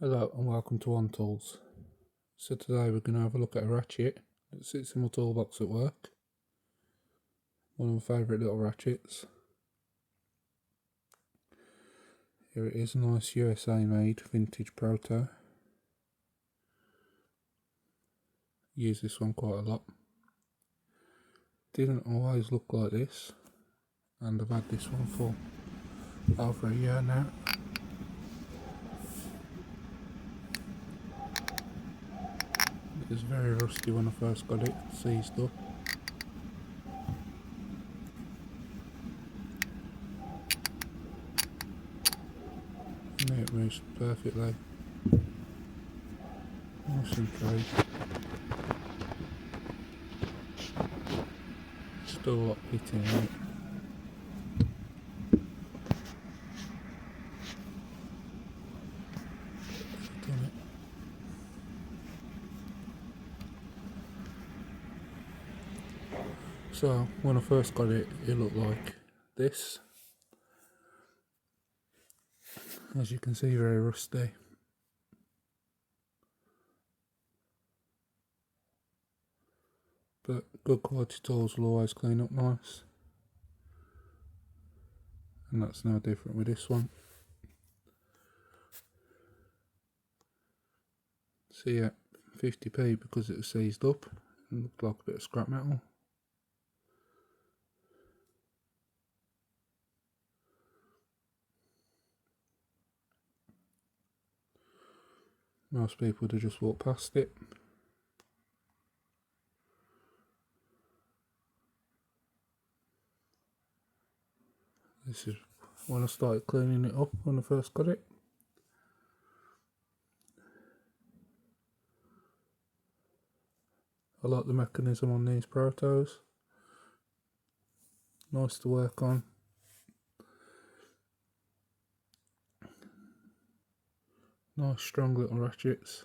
Hello and welcome to On Tools. So today we're going to have a look at a ratchet that sits in my toolbox at work. One of my favourite little ratchets. Here it is, a nice USA made vintage proto. Use this one quite a lot. Didn't always look like this, and I've had this one for over a year now. It was very rusty when I first got it seized up. And it moves perfectly. Nice and free. Still a lot hitting in it. Done it. So when I first got it, it looked like this. As you can see, very rusty. But good quality tools will always clean up nice. And that's no different with this one. So yeah, 50p because it was seized up and looked like a bit of scrap metal. Most people would have just walked past it. This is when I started cleaning it up when I first got it. I like the mechanism on these protos. Nice to work on. Nice strong little ratchets.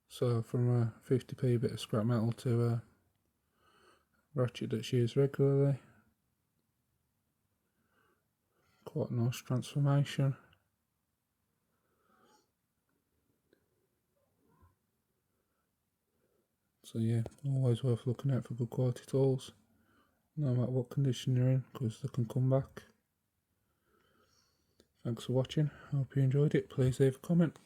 So from a 50p bit of scrap metal to a ratchet that's used regularly. Quite a nice transformation. So yeah, always worth looking out for good quality tools, no matter what condition you're in, because they can come back. Thanks for watching, hope you enjoyed it. Please leave a comment.